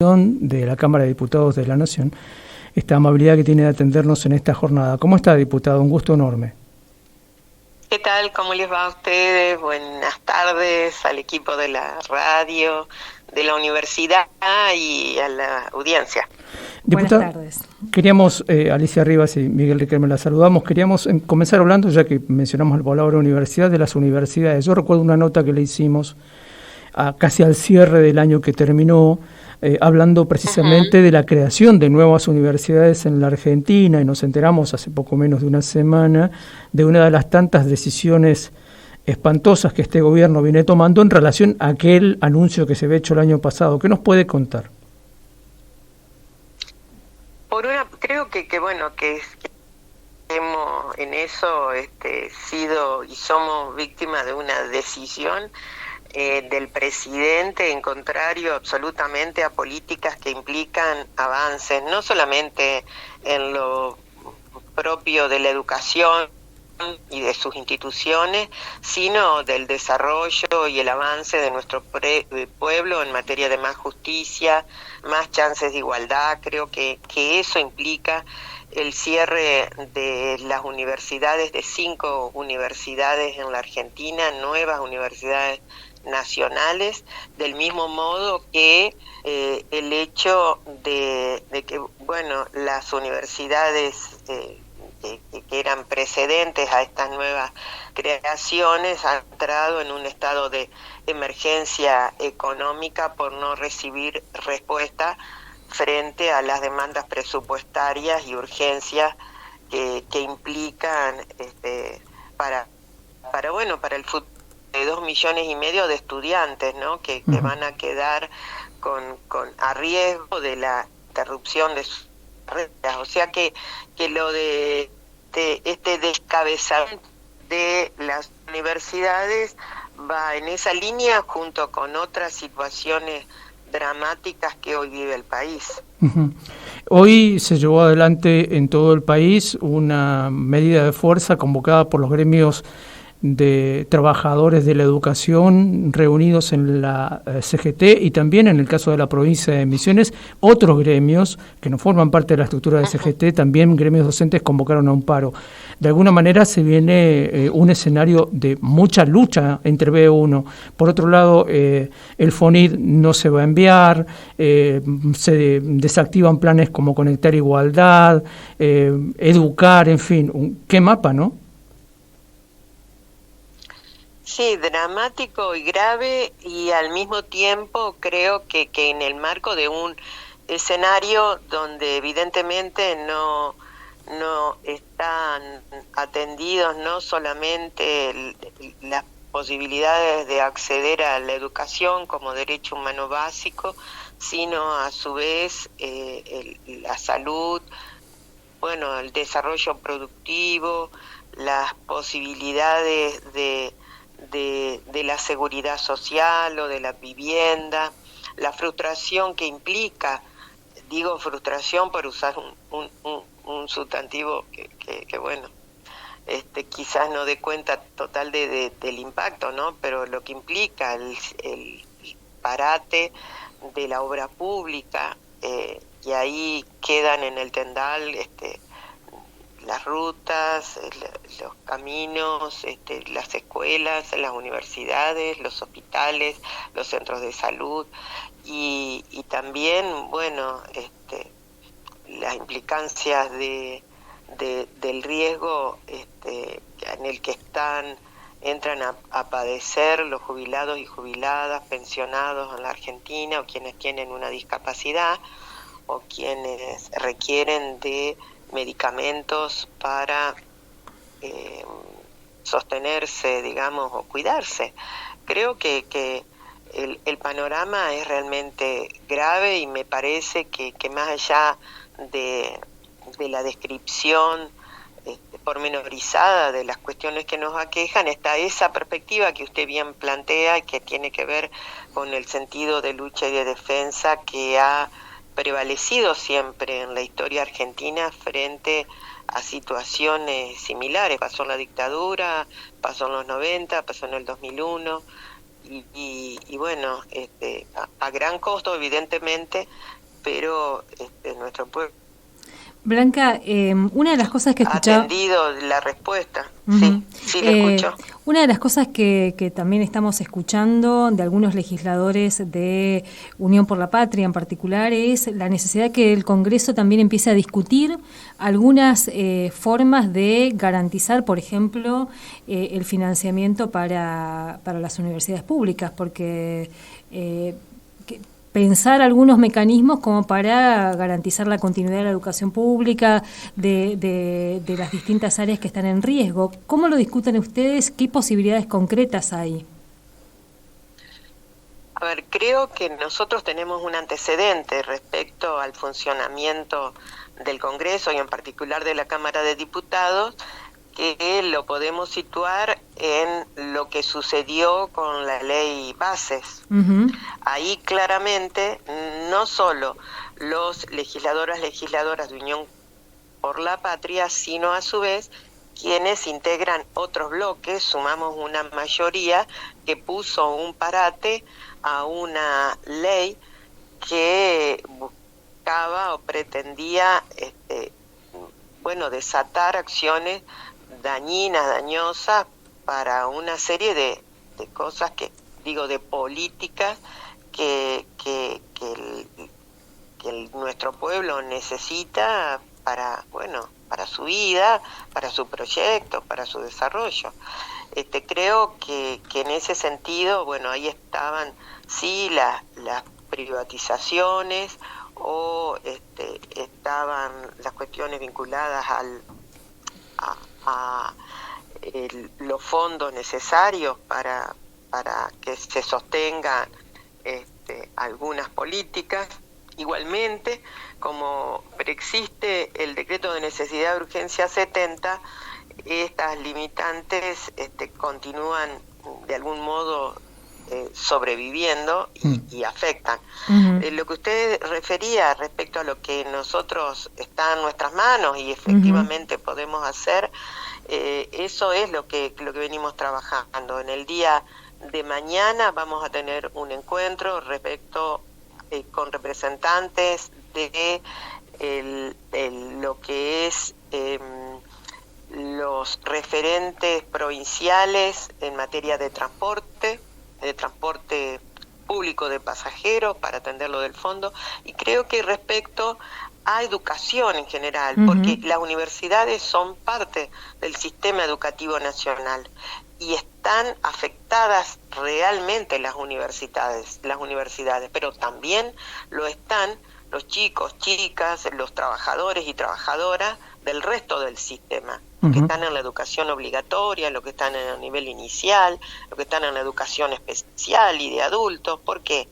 Comisión de la Cámara de Diputados de la Nación, esta amabilidad que tiene de atendernos en esta jornada. ¿Cómo está, diputado? Un gusto enorme. ¿Qué tal? ¿Cómo les va a ustedes? Buenas tardes al equipo de la radio, de la universidad y a la audiencia. Diputada, buenas tardes. Queríamos, Alicia Rivas y Miguel Riquelme, la saludamos. Queríamos comenzar hablando, ya que mencionamos la palabra universidad, de las universidades. Yo recuerdo una nota que le hicimos casi al cierre del año que terminó, hablando precisamente de la creación de nuevas universidades en la Argentina, y nos enteramos hace poco menos de una semana de una de las tantas decisiones espantosas que este gobierno viene tomando en relación a aquel anuncio que se había hecho el año pasado. ¿Qué nos puede contar? Creo que hemos en eso sido y somos víctimas de una decisión del presidente en contrario absolutamente a políticas que implican avances, no solamente en lo propio de la educación y de sus instituciones, sino del desarrollo y el avance de nuestro pueblo en materia de más justicia, más chances de igualdad. Creo que eso implica el cierre de las universidades, de 5 universidades en la Argentina, nuevas universidades nacionales, del mismo modo que el hecho de que las universidades que eran precedentes a estas nuevas creaciones han entrado en un estado de emergencia económica por no recibir respuesta frente a las demandas presupuestarias y urgencias que implican para el futuro de 2,5 millones de estudiantes, ¿no? que van a quedar a riesgo de la interrupción de sus carreras. O sea que lo de este descabezamiento de las universidades va en esa línea junto con otras situaciones dramáticas que hoy vive el país. Hoy se llevó adelante en todo el país una medida de fuerza convocada por los gremios de trabajadores de la educación reunidos en la CGT y también en el caso de la provincia de Misiones, otros gremios que no forman parte de la estructura de CGT, también gremios docentes convocaron a un paro. De alguna manera se viene un escenario de mucha lucha entre B1. Por otro lado, el FONID no se va a enviar, se desactivan planes como Conectar Igualdad, Educar, en fin, qué mapa, ¿no? Sí, dramático y grave, y al mismo tiempo creo que en el marco de un escenario donde evidentemente no están atendidos no solamente las posibilidades de acceder a la educación como derecho humano básico, sino a su vez la salud, el desarrollo productivo, las posibilidades de la seguridad social o de la vivienda, la frustración que implica, digo frustración por usar un sustantivo que quizás no dé cuenta total del impacto, ¿no? Pero lo que implica el parate de la obra pública, y ahí quedan en el tendal las rutas, los caminos, las escuelas, las universidades, los hospitales, los centros de salud y también, las implicancias del riesgo en el que entran a padecer los jubilados y jubiladas, pensionados en la Argentina, o quienes tienen una discapacidad, o quienes requieren de medicamentos para sostenerse, digamos, o cuidarse. Creo que el panorama es realmente grave, y me parece que más allá de la descripción pormenorizada de las cuestiones que nos aquejan, está esa perspectiva que usted bien plantea y que tiene que ver con el sentido de lucha y de defensa que ha prevalecido siempre en la historia argentina frente a situaciones similares. Pasó en la dictadura, pasó en los 90, pasó en el 2001 y a gran costo evidentemente, pero nuestro pueblo Blanca, una de las cosas que escuchaba... ha atendido la respuesta. Uh-huh. Sí, lo escucho. Una de las cosas que también estamos escuchando de algunos legisladores de Unión por la Patria en particular es la necesidad que el Congreso también empiece a discutir algunas formas de garantizar, por ejemplo, el financiamiento para las universidades públicas, porque... pensar algunos mecanismos como para garantizar la continuidad de la educación pública de las distintas áreas que están en riesgo. ¿Cómo lo discuten ustedes? ¿Qué posibilidades concretas hay? A ver, creo que nosotros tenemos un antecedente respecto al funcionamiento del Congreso y en particular de la Cámara de Diputados, que lo podemos situar en lo que sucedió con la ley Bases. Uh-huh. Ahí claramente no solo los legisladoras de Unión por la Patria, sino a su vez quienes integran otros bloques, sumamos una mayoría que puso un parate a una ley que buscaba o pretendía desatar acciones dañosas para una serie de cosas de políticas que nuestro pueblo necesita para su vida, para su proyecto, para su desarrollo. Creo que en ese sentido, ahí estaban sí las privatizaciones o estaban las cuestiones vinculadas a los fondos necesarios para que se sostengan algunas políticas. Igualmente, como preexiste el decreto de necesidad de urgencia 70, estas limitantes continúan de algún modo sobreviviendo y afectan. Uh-huh. Lo que usted refería respecto a lo que nosotros está en nuestras manos y efectivamente uh-huh. podemos hacer, eso es lo que venimos trabajando. En el día de mañana vamos a tener un encuentro respecto con representantes de lo que es los referentes provinciales en materia de transporte público de pasajeros para atenderlo del fondo, y creo que respecto a educación en general, uh-huh. porque las universidades son parte del sistema educativo nacional y están afectadas realmente las universidades, pero también lo están los chicos, chicas, los trabajadores y trabajadoras del resto del sistema, uh-huh. que están en la educación obligatoria, los que están en el nivel inicial, los que están en la educación especial y de adultos. ¿Por qué?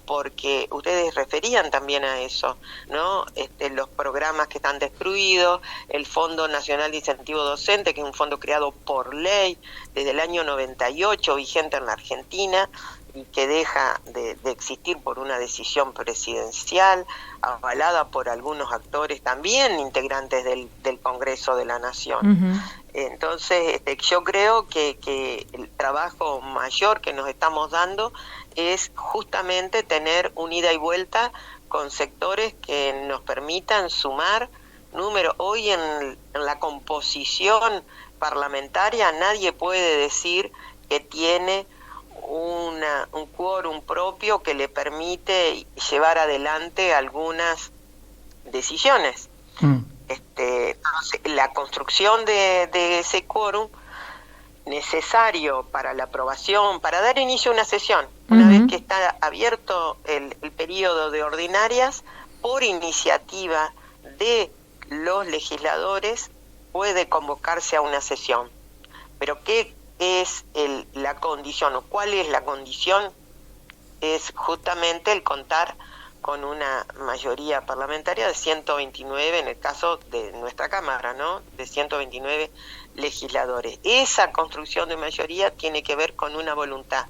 Porque ustedes referían también a eso, ¿no? Los programas que están destruidos, el Fondo Nacional de Incentivo Docente, que es un fondo creado por ley desde el año 98, vigente en la Argentina, y que deja de existir por una decisión presidencial avalada por algunos actores también integrantes del Congreso de la Nación. Uh-huh. Entonces, yo creo que el trabajo mayor que nos estamos dando es justamente tener un ida y vuelta con sectores que nos permitan sumar números. Hoy en la composición parlamentaria nadie puede decir que tiene un quórum propio que le permite llevar adelante algunas decisiones. La construcción de ese quórum necesario para la aprobación, para dar inicio a una sesión, una uh-huh. vez que está abierto el periodo de ordinarias, por iniciativa de los legisladores puede convocarse a una sesión. Pero ¿qué es la condición o cuál es la condición? Es justamente el contar con una mayoría parlamentaria de 129 en el caso de nuestra Cámara, ¿no? De 129 legisladores. Esa construcción de mayoría tiene que ver con una voluntad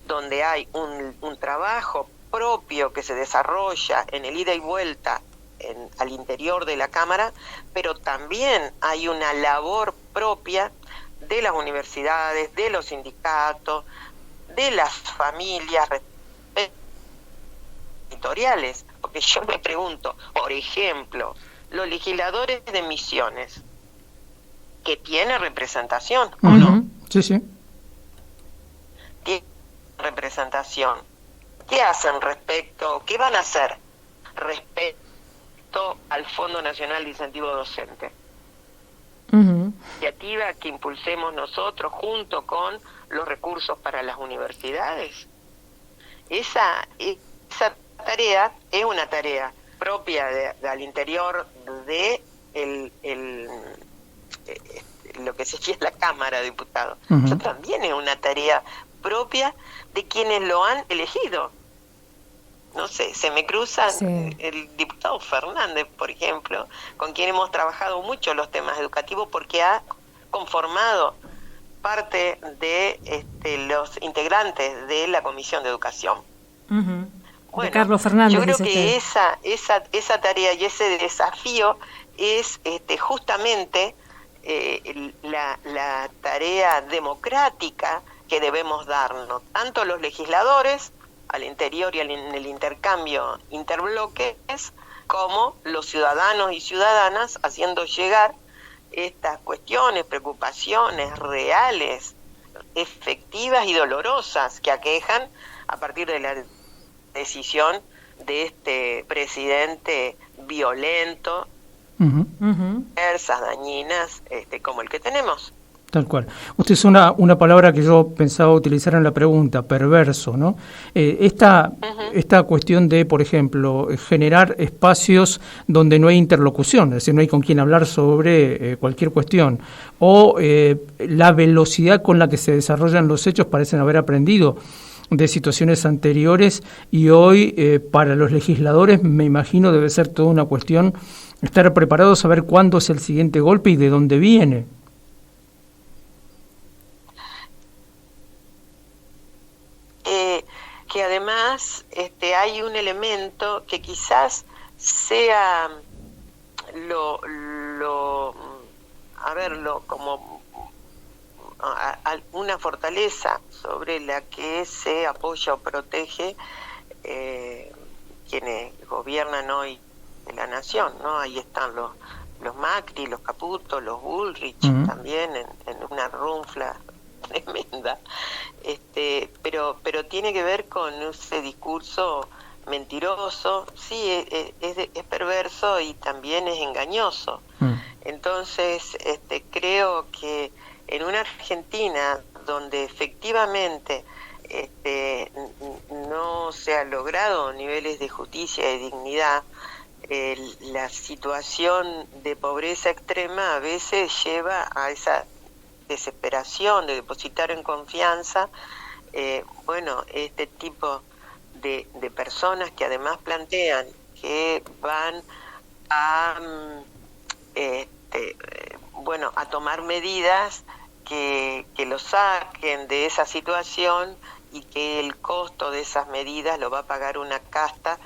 donde hay un trabajo propio que se desarrolla en el ida y vuelta al interior de la Cámara, pero también hay una labor propia de las universidades, de los sindicatos, de las familias editoriales, Porque yo me pregunto, por ejemplo, los legisladores de Misiones, que tiene representación, ¿o no? Sí, sí. Tiene representación. ¿Qué hacen respecto, qué van a hacer respecto al Fondo Nacional de Incentivo Docente? Iniciativa que impulsemos nosotros junto con los recursos para las universidades. Esa tarea es una tarea propia al interior de lo que se llama la Cámara de Diputados. Eso también es una tarea propia de quienes lo han elegido. No sé, se me cruza el diputado Fernández, por ejemplo, con quien hemos trabajado mucho los temas educativos porque ha conformado parte de los integrantes de la Comisión de Educación. Bueno, de Carlos Fernández, yo creo que esa tarea y ese desafío es justamente la tarea democrática que debemos darnos, tanto los legisladores al interior y en el intercambio interbloques, como los ciudadanos y ciudadanas haciendo llegar estas cuestiones, preocupaciones reales, efectivas y dolorosas que aquejan a partir de la decisión de este presidente violento, dañinas, como el que tenemos. Tal cual. Usted es una palabra que yo pensaba utilizar en la pregunta, perverso, ¿no? Esta cuestión de, por ejemplo, generar espacios donde no hay interlocución, es decir, no hay con quien hablar sobre cualquier cuestión, o la velocidad con la que se desarrollan los hechos parecen haber aprendido de situaciones anteriores y hoy para los legisladores me imagino debe ser toda una cuestión estar preparados a saber cuándo es el siguiente golpe y de dónde viene. Que además hay un elemento que quizás sea como una fortaleza sobre la que se apoya o protege quienes gobiernan hoy de la nación, ¿no? Ahí están los Macri, los Caputo, los Bullrich, también en una runfla tremenda, pero tiene que ver con ese discurso mentiroso, sí, es perverso y también es engañoso. Entonces, creo que en una Argentina donde efectivamente no se han logrado niveles de justicia y dignidad, la situación de pobreza extrema a veces lleva a esa desesperación de depositar en confianza este tipo de personas que además plantean que van a a tomar medidas que los saquen de esa situación y que el costo de esas medidas lo va a pagar una casta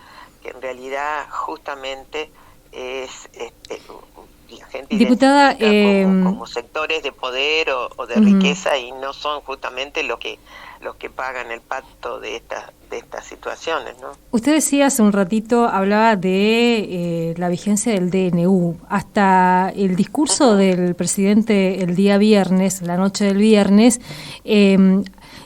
que en realidad justamente es la gente diputada, como sectores de poder o de riqueza y no son justamente los que pagan el pato de estas situaciones, ¿no? Usted decía hace un ratito, hablaba de la vigencia del DNU. Hasta el discurso del presidente el día viernes, la noche del viernes,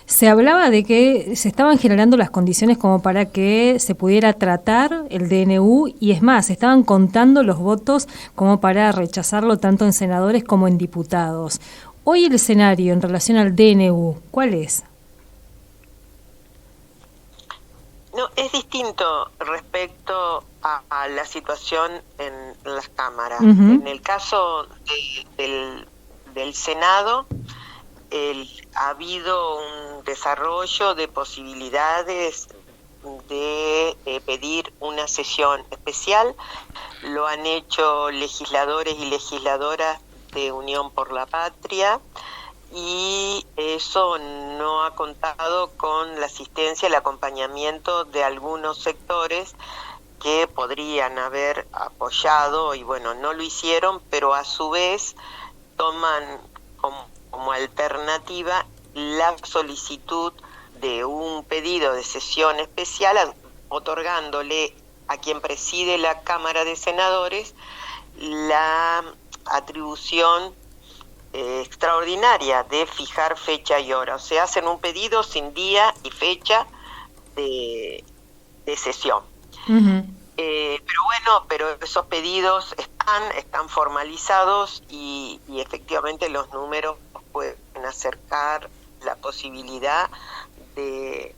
se hablaba de que se estaban generando las condiciones como para que se pudiera tratar el DNU y es más, se estaban contando los votos como para rechazarlo tanto en senadores como en diputados. Hoy el escenario en relación al DNU, ¿cuál es? No, es distinto respecto a la situación en las cámaras. En el caso del Senado, ha habido un desarrollo de posibilidades de pedir una sesión especial. Lo han hecho legisladores y legisladoras de Unión por la Patria y eso no ha contado con la asistencia, el acompañamiento de algunos sectores que podrían haber apoyado y bueno, no lo hicieron, pero a su vez toman como alternativa la solicitud de un pedido de sesión especial, otorgándole a quien preside la Cámara de Senadores la atribución extraordinaria de fijar fecha y hora. O sea, hacen un pedido sin día y fecha de sesión. Uh-huh. Pero esos pedidos están formalizados y efectivamente los números pueden acercar la posibilidad de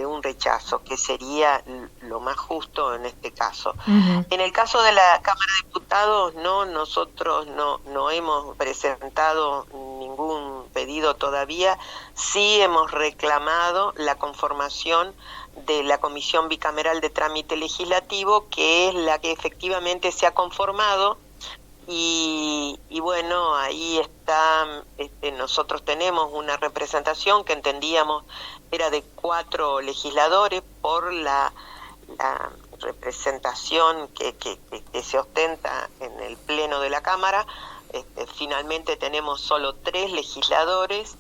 un rechazo, que sería lo más justo en este caso. Uh-huh. En el caso de la Cámara de Diputados, nosotros no hemos presentado ningún pedido todavía. Sí hemos reclamado la conformación de la Comisión Bicameral de Trámite Legislativo, que es la que efectivamente se ha conformado, y bueno, ahí está, nosotros tenemos una representación que entendíamos era de 4 legisladores por la representación que se ostenta en el Pleno de la Cámara. Finalmente tenemos solo 3 legisladores,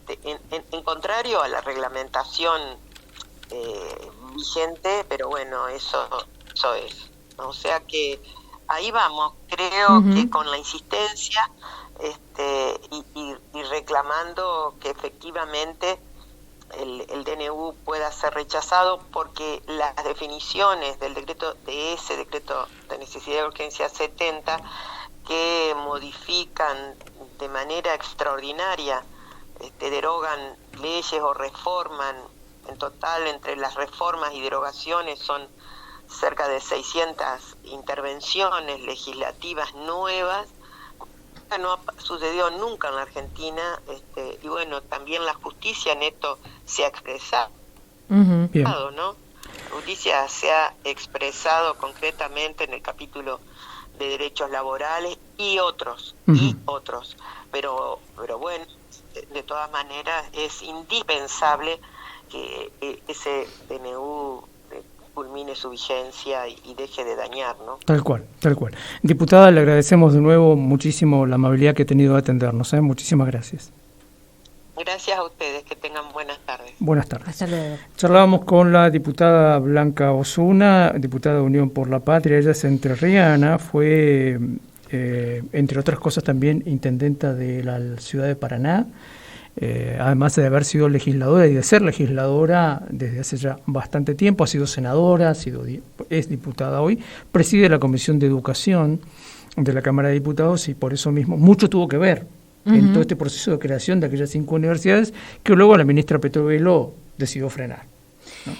en contrario a la reglamentación vigente, pero bueno, eso es, ¿no? O sea que ahí vamos, creo uh-huh. que con la insistencia y reclamando que efectivamente el DNU pueda ser rechazado, porque las definiciones del decreto, de ese decreto de necesidad de urgencia 70, que modifican de manera extraordinaria, derogan leyes o reforman. En total, entre las reformas y derogaciones son cerca de 600 intervenciones legislativas nuevas. No ha sucedido nunca en la Argentina, y bueno, también la justicia en esto se ha expresado, uh-huh. ¿no? La justicia se ha expresado concretamente en el capítulo de derechos laborales y otros, uh-huh. Pero bueno, de todas maneras es indispensable que ese DNU culmine su vigencia y deje de dañar, ¿no? Tal cual. Diputada, le agradecemos de nuevo muchísimo la amabilidad que ha tenido de atendernos, ¿eh? Muchísimas gracias. Gracias a ustedes, que tengan buenas tardes. Buenas tardes. Hasta luego. Charlábamos con la diputada Blanca Osuna, diputada de Unión por la Patria. Ella es entrerriana, fue, entre otras cosas, también intendenta de la ciudad de Paraná. Además de haber sido legisladora y de ser legisladora desde hace ya bastante tiempo, ha sido senadora, es diputada hoy, preside la Comisión de Educación de la Cámara de Diputados, y por eso mismo mucho tuvo que ver uh-huh. en todo este proceso de creación de aquellas 5 universidades que luego la ministra Petrovelo decidió frenar, ¿no?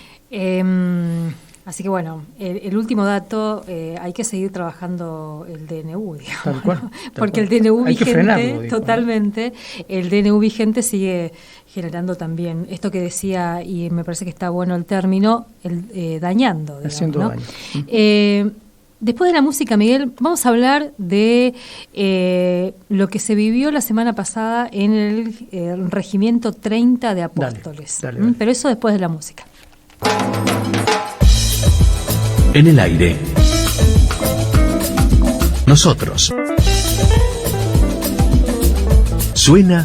Así que bueno, el último dato, hay que seguir trabajando el DNU, digamos, tal cual, ¿no? Porque el DNU hay vigente, que frenarlo, digo, totalmente, ¿no? El DNU vigente sigue generando también esto que decía, y me parece que está bueno el término, dañando, digamos, haciendo ¿no? daño. Después de la música, Miguel, vamos a hablar de lo que se vivió la semana pasada en el Regimiento 30 de Apóstoles. Dale. Pero eso después de la música. En el aire. Nosotros. Suena